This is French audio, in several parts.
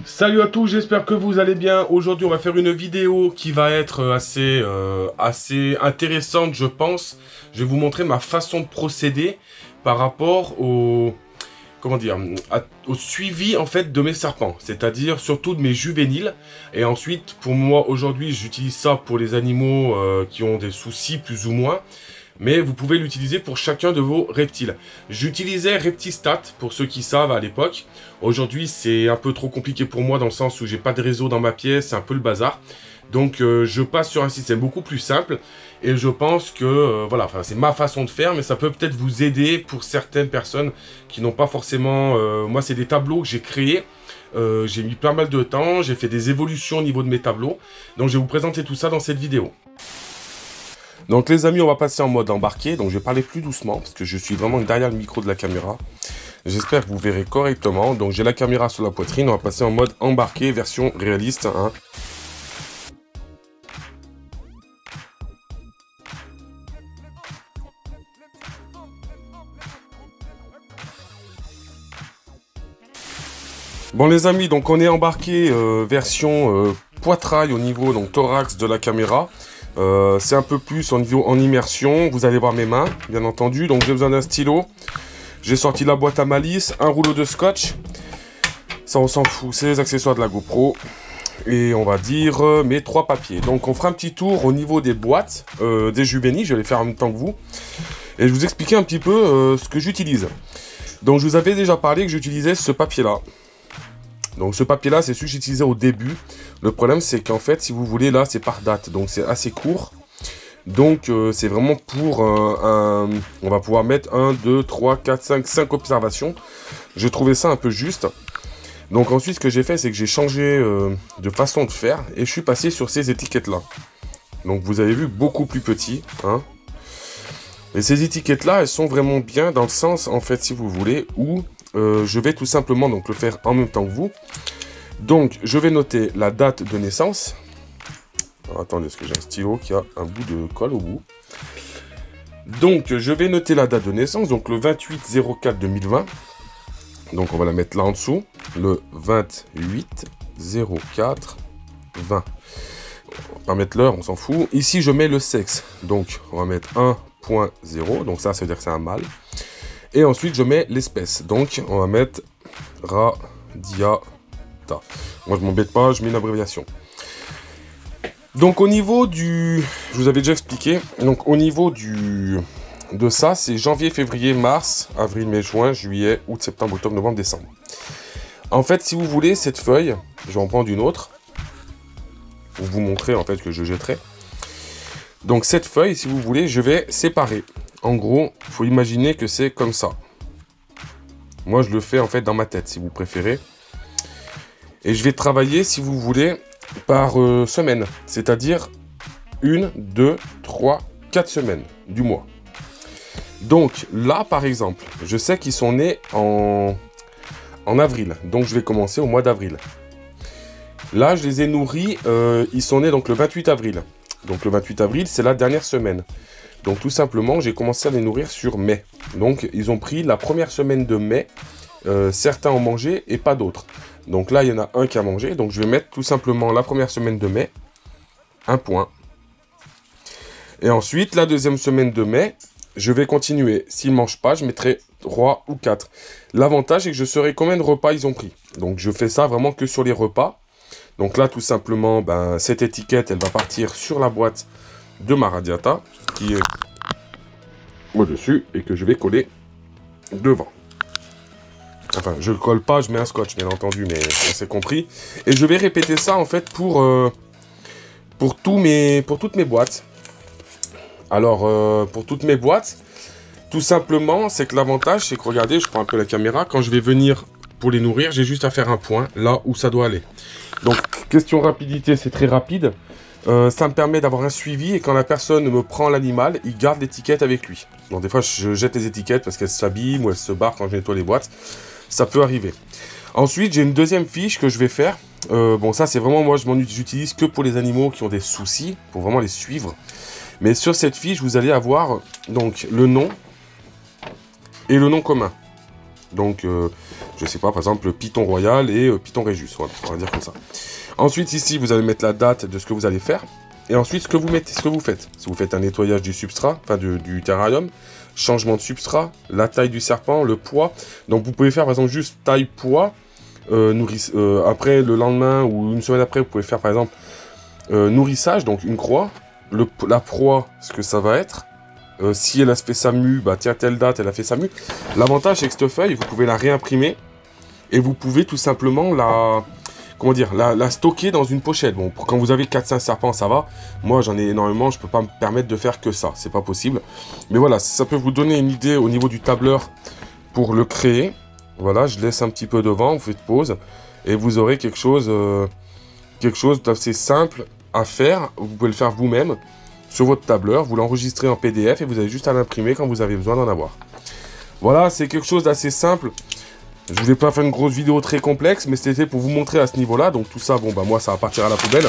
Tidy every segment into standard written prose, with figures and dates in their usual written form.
Salut à tous, j'espère que vous allez bien. Aujourd'hui, on va faire une vidéo qui va être assez intéressante, je pense. Je vais vous montrer ma façon de procéder par rapport au, au suivi en fait de mes serpents, c'est-à-dire surtout de mes juvéniles. Et ensuite, pour moi, aujourd'hui, j'utilise ça pour les animaux qui ont des soucis plus ou moins. Mais vous pouvez l'utiliser pour chacun de vos reptiles. J'utilisais Reptistat, pour ceux qui savent, à l'époque. Aujourd'hui, c'est un peu trop compliqué pour moi, dans le sens où j'ai pas de réseau dans ma pièce, c'est un peu le bazar. Donc, je passe sur un système beaucoup plus simple. Et je pense que, voilà, c'est ma façon de faire, mais ça peut peut-être vous aider pour certaines personnes qui n'ont pas forcément... moi, c'est des tableaux que j'ai créés. J'ai mis pas mal de temps, j'ai fait des évolutions au niveau de mes tableaux. Donc, je vais vous présenter tout ça dans cette vidéo. Donc les amis, on va passer en mode embarqué, donc je vais parler plus doucement parce que je suis vraiment derrière le micro de la caméra. J'espère que vous verrez correctement. Donc j'ai la caméra sur la poitrine, on va passer en mode embarqué, version réaliste, hein. Bon les amis, donc on est embarqué version poitrail au niveau donc thorax de la caméra. C'est un peu plus au niveau en immersion. Vous allez voir mes mains, bien entendu. Donc j'ai besoin d'un stylo. J'ai sorti la boîte à malice, un rouleau de scotch. Ça on s'en fout, c'est les accessoires de la GoPro. Et on va dire mes 3 papiers. Donc on fera un petit tour au niveau des boîtes, des juvéniles. Je vais les faire en même temps que vous. Et je vous expliquer un petit peu ce que j'utilise. Donc je vous avais déjà parlé que j'utilisais ce papier-là. Donc ce papier-là, c'est celui que j'utilisais au début. Le problème, c'est qu'en fait, si vous voulez, là, c'est par date. Donc c'est assez court. Donc c'est vraiment pour on va pouvoir mettre 1, 2, 3, 4, 5 observations. J'ai trouvé ça un peu juste. Donc ensuite, ce que j'ai fait, c'est que j'ai changé de façon de faire. Et je suis passé sur ces étiquettes-là. Donc vous avez vu, beaucoup plus petit, hein. Et ces étiquettes-là, elles sont vraiment bien dans le sens, en fait, si vous voulez, où... je vais tout simplement donc le faire en même temps que vous. Donc je vais noter la date de naissance. Alors, attendez, est-ce que j'ai un stylo qui a un bout de colle au bout. Donc je vais noter la date de naissance, donc le 28/04/2020. Donc on va la mettre là en dessous, le 28/04/20. On va pas mettre l'heure, on s'en fout. Ici je mets le sexe, donc on va mettre 1.0, donc ça veut dire que c'est un mâle. Et ensuite, je mets l'espèce. Donc, on va mettre Radiata. Moi, je m'embête pas, je mets une abréviation. Donc, au niveau du... Je vous avais déjà expliqué. Donc, au niveau de ça, c'est janvier, février, mars, avril, mai, juin, juillet, août, septembre, octobre, novembre, décembre. En fait, si vous voulez, cette feuille, je vais en prendre une autre. Pour vous montrer, en fait, que je jetterai. Donc, cette feuille, si vous voulez, je vais séparer. En gros, il faut imaginer que c'est comme ça. Moi, je le fais en fait dans ma tête, si vous préférez. Et je vais travailler, si vous voulez, par semaine. C'est-à-dire 1, 2, 3, 4 semaines du mois. Donc là, par exemple, je sais qu'ils sont nés en avril. Donc je vais commencer au mois d'avril. Là, je les ai nourris. Ils sont nés donc le 28 avril. Donc le 28 avril, c'est la dernière semaine. Donc tout simplement, j'ai commencé à les nourrir sur mai. Donc ils ont pris la première semaine de mai. Certains ont mangé et pas d'autres. Donc là, il y en a un qui a mangé. Donc je vais mettre tout simplement la première semaine de mai. Un point. Et ensuite, la deuxième semaine de mai, je vais continuer. S'ils ne mangent pas, je mettrai 3 ou 4. L'avantage, c'est que je saurai combien de repas ils ont pris. Donc je fais ça vraiment que sur les repas. Donc là, tout simplement, cette étiquette, elle va partir sur la boîte de ma Radiata, qui est au-dessus et que je vais coller devant. Enfin, je le colle pas, je mets un scotch, bien entendu, mais on s'est compris. Et je vais répéter ça, en fait, pour toutes mes boîtes. Alors, pour toutes mes boîtes, tout simplement, c'est que l'avantage, c'est que, regardez, je prends un peu la caméra, quand je vais venir pour les nourrir, j'ai juste à faire un point, là où ça doit aller. Donc, question rapidité, c'est très rapide. Ça me permet d'avoir un suivi et quand la personne me prend l'animal, il garde l'étiquette avec lui. Donc des fois, je jette les étiquettes parce qu'elles s'abîment ou elles se barrent quand je nettoie les boîtes. Ça peut arriver. Ensuite, j'ai une deuxième fiche que je vais faire. Bon, ça, c'est vraiment, moi, j'utilise que pour les animaux qui ont des soucis, pour vraiment les suivre. Mais sur cette fiche, vous allez avoir donc le nom et le nom commun. Donc, Je sais pas, par exemple, Python Royal et Python Regius, voilà, on va dire comme ça. Ensuite, ici, vous allez mettre la date de ce que vous allez faire. Et ensuite, ce que vous faites. Si vous faites un nettoyage du substrat, enfin du terrarium, changement de substrat, la taille du serpent, le poids. Donc, vous pouvez faire, par exemple, juste taille, poids. Après, le lendemain ou une semaine après, vous pouvez faire, par exemple, nourrissage, donc une croix. La proie, ce que ça va être. Si elle a fait sa mue, bah tiens, telle date, elle a fait sa mue. L'avantage, c'est que cette feuille, vous pouvez la réimprimer. Et vous pouvez tout simplement la stocker dans une pochette. Bon, quand vous avez 4-5 serpents, ça va. Moi, j'en ai énormément, je peux pas me permettre de faire que ça. C'est pas possible. Mais voilà, ça peut vous donner une idée au niveau du tableur pour le créer. Voilà, je laisse un petit peu devant, vous faites pause. Et vous aurez quelque chose d'assez simple à faire. Vous pouvez le faire vous-même sur votre tableur. Vous l'enregistrez en PDF et vous avez juste à l'imprimer quand vous avez besoin d'en avoir. Voilà, c'est quelque chose d'assez simple. Je voulais pas faire une grosse vidéo très complexe, mais c'était pour vous montrer à ce niveau-là. Donc tout ça, bon bah moi ça va partir à la poubelle.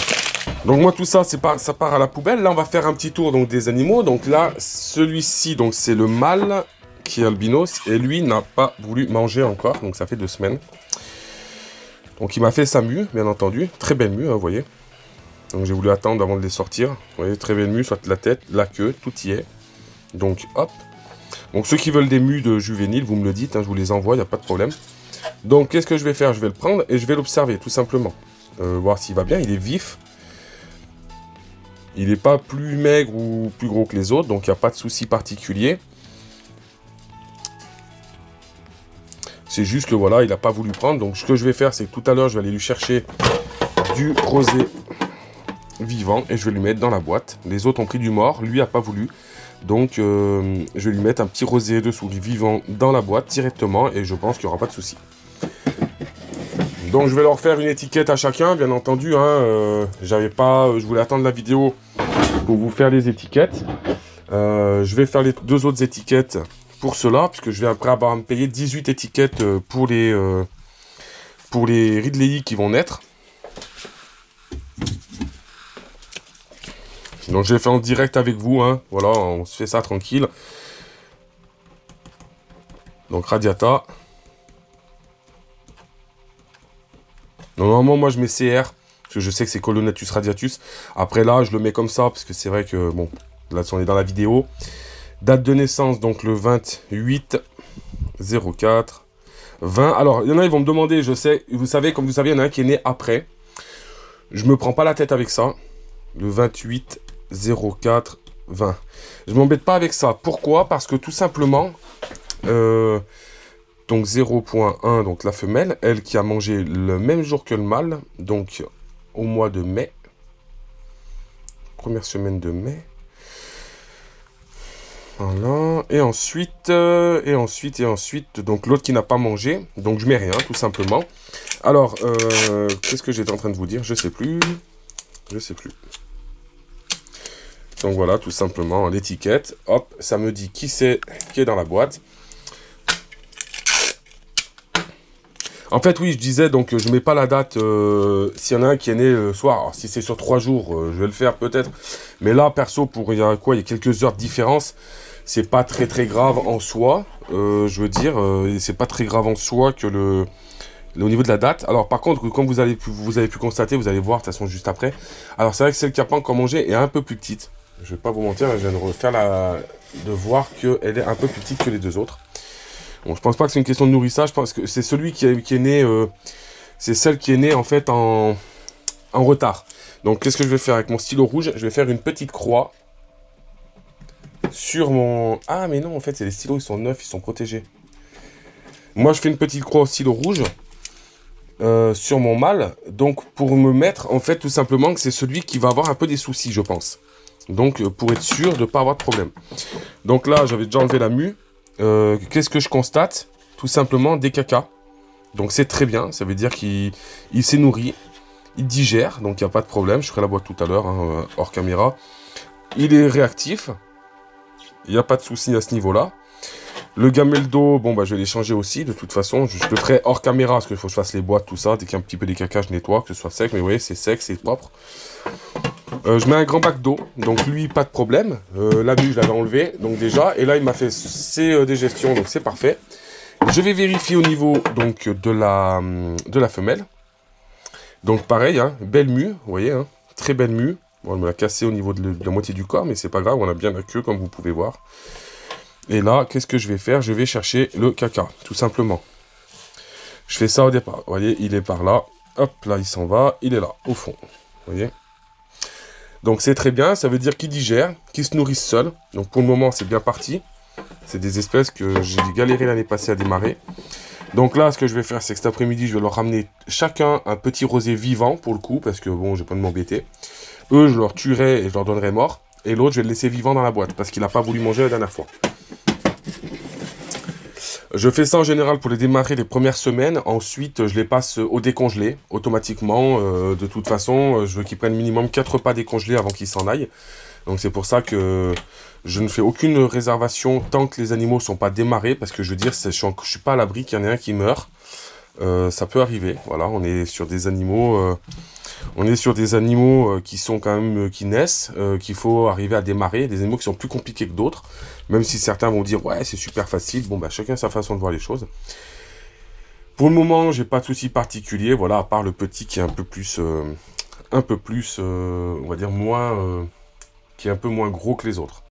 Donc moi tout ça, ça part à la poubelle. Là on va faire un petit tour donc des animaux. Donc là, celui-ci, donc c'est le mâle qui est albinos et lui n'a pas voulu manger encore. Donc ça fait 2 semaines. Donc il m'a fait sa mue, bien entendu. Très belle mue, hein, vous voyez. Donc j'ai voulu attendre avant de les sortir. Vous voyez, très belle mue, soit la tête, la queue, tout y est. Donc hop. Donc ceux qui veulent des mues de juvéniles, vous me le dites, hein, je vous les envoie, il n'y a pas de problème. Donc qu'est-ce que je vais faire? Je vais le prendre et je vais l'observer, tout simplement. Voir s'il va bien, il est vif. Il n'est pas plus maigre ou plus gros que les autres, donc il n'y a pas de souci particulier. C'est juste que voilà, il n'a pas voulu prendre. Donc ce que je vais faire, c'est que tout à l'heure, je vais aller lui chercher du rosé vivant et je vais lui mettre dans la boîte. Les autres ont pris du mort, lui n'a pas voulu. Donc je vais lui mettre un petit rosé de souris vivant dans la boîte directement et je pense qu'il n'y aura pas de souci. Donc je vais leur faire une étiquette à chacun, bien entendu. Hein, je voulais attendre la vidéo pour vous faire les étiquettes. Je vais faire les 2 autres étiquettes pour cela, puisque je vais après avoir à me payer 18 étiquettes pour les Ridley qui vont naître. Donc je l'ai fait en direct avec vous, hein. Voilà, on se fait ça tranquille. Donc Radiata. Normalement moi je mets CR, parce que je sais que c'est Colonatus radiatus. Après là je le mets comme ça, parce que c'est vrai que, bon, là on est dans la vidéo. Date de naissance, donc le 28 04 20. Alors il y en a, ils vont me demander, je sais, vous savez, comme vous savez, il y en a un qui est né après. Je me prends pas la tête avec ça. Le 28 04 20. Je m'embête pas avec ça. Pourquoi? Parce que tout simplement, donc 0.1, donc la femelle, elle qui a mangé le même jour que le mâle, donc au mois de mai, première semaine de mai. Voilà, et ensuite, donc l'autre qui n'a pas mangé, donc je mets rien, tout simplement. Alors, qu'est-ce que j'étais en train de vous dire? Je sais plus. Donc voilà, tout simplement, l'étiquette, hop, ça me dit qui c'est qui est dans la boîte. En fait, oui, je disais, donc je mets pas la date, s'il y en a un qui est né le soir, alors, si c'est sur 3 jours, je vais le faire peut-être. Mais là, perso, il y a quelques heures de différence, c'est pas très grave en soi, je veux dire, c'est pas très grave en soi que au niveau de la date. Alors par contre, comme vous avez pu constater, vous allez voir de toute façon juste après. Alors c'est vrai que celle qui n'a pas encore mangé est un peu plus petite. Je vais pas vous mentir, je viens de refaire de voir qu'elle est un peu plus petite que les 2 autres. Bon, je pense pas que c'est une question de nourrissage, je pense que c'est celui qui est né, c'est celle qui est née en fait en retard. Donc qu'est-ce que je vais faire avec mon stylo rouge? Je vais faire une petite croix sur mon... Ah mais non, en fait c'est les stylos, ils sont neufs, ils sont protégés. Moi je fais une petite croix au stylo rouge sur mon mâle, donc pour me mettre en fait tout simplement que c'est celui qui va avoir un peu des soucis, je pense. Donc pour être sûr de ne pas avoir de problème. Donc là j'avais déjà enlevé la mue. Qu'est-ce que je constate? Tout simplement des cacas. Donc c'est très bien, ça veut dire qu'il s'est nourri, il digère, donc il n'y a pas de problème. Je ferai la boîte tout à l'heure, hein, hors caméra. Il est réactif, il n'y a pas de souci à ce niveau-là. Le gamelle d'eau, bon bah je vais les changer aussi, de toute façon, je le ferai hors caméra, parce qu'il faut que je fasse les boîtes, tout ça. Dès qu'il y a un petit peu des cacas, je nettoie, que ce soit sec, mais vous voyez, c'est sec, c'est propre. Je mets un grand bac d'eau, donc lui, pas de problème. La mue, je l'avais enlevé, donc déjà, et là, il m'a fait ses digestions, donc c'est parfait. Je vais vérifier au niveau donc de la femelle. Donc pareil, hein, belle mue, vous voyez, hein, très belle mue. Bon, elle me l'a cassé au niveau de la moitié du corps, mais c'est pas grave, on a bien la queue comme vous pouvez voir. Et là, qu'est-ce que je vais faire? Je vais chercher le caca, tout simplement. Je fais ça au départ, vous voyez, il est par là. Hop, là il s'en va, il est là, au fond, vous voyez. Donc c'est très bien, ça veut dire qu'ils digèrent, qu'ils se nourrissent seuls. Donc pour le moment, c'est bien parti. C'est des espèces que j'ai galéré l'année passée à démarrer. Donc là, ce que je vais faire, c'est que cet après-midi, je vais leur ramener chacun un petit rosé vivant, pour le coup, parce que bon, je vais pas m'embêter. Eux, je leur tuerai et je leur donnerai mort. Et l'autre, je vais le laisser vivant dans la boîte, parce qu'il n'a pas voulu manger la dernière fois. Je fais ça en général pour les démarrer les premières semaines. Ensuite, je les passe au décongelé, automatiquement. De toute façon, je veux qu'ils prennent minimum 4 repas décongelés avant qu'ils s'en aillent. Donc c'est pour ça que je ne fais aucune réservation tant que les animaux ne sont pas démarrés. Parce que je veux dire, je ne suis pas à l'abri qu'il y en ait un qui meurt. Ça peut arriver. Voilà, on est sur des animaux... qui sont quand même, qui naissent, qu'il faut arriver à démarrer, des animaux qui sont plus compliqués que d'autres, même si certains vont dire, ouais, c'est super facile, bon, bah, chacun sa façon de voir les choses. Pour le moment, j'ai pas de souci particulier, voilà, à part le petit qui est un peu plus, on va dire, qui est un peu moins gros que les autres.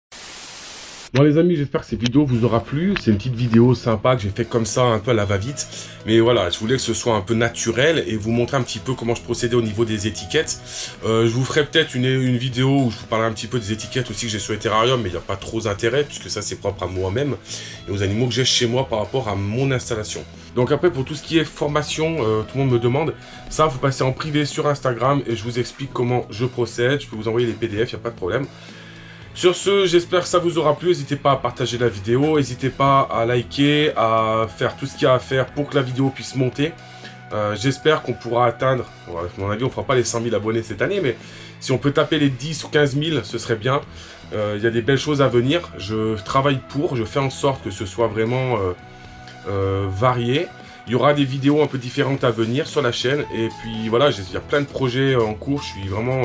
Bon les amis, j'espère que cette vidéo vous aura plu. C'est une petite vidéo sympa que j'ai fait comme ça, un peu à la va-vite. Mais voilà, je voulais que ce soit un peu naturel et vous montrer un petit peu comment je procédais au niveau des étiquettes. Je vous ferai peut-être une vidéo où je vous parlerai un petit peu des étiquettes aussi que j'ai sur les terrariums, mais il n'y a pas trop d'intérêt puisque ça c'est propre à moi-même et aux animaux que j'ai chez moi par rapport à mon installation. Donc après, pour tout ce qui est formation, tout le monde me demande, ça, vous passez en privé sur Instagram et je vous explique comment je procède. Je peux vous envoyer les PDF, il n'y a pas de problème. Sur ce, j'espère que ça vous aura plu. N'hésitez pas à partager la vidéo, n'hésitez pas à liker, à faire tout ce qu'il y a à faire pour que la vidéo puisse monter. J'espère qu'on pourra atteindre, à mon avis on ne fera pas les 100 000 abonnés cette année, mais si on peut taper les 10 ou 15 000, ce serait bien. Il y a des belles choses à venir, je travaille pour, je fais en sorte que ce soit vraiment varié. Il y aura des vidéos un peu différentes à venir sur la chaîne, et puis voilà, il y a plein de projets en cours, je suis vraiment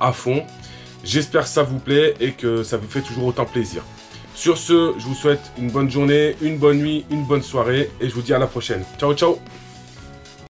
à fond. J'espère que ça vous plaît et que ça vous fait toujours autant plaisir. Sur ce, je vous souhaite une bonne journée, une bonne nuit, une bonne soirée et je vous dis à la prochaine. Ciao, ciao!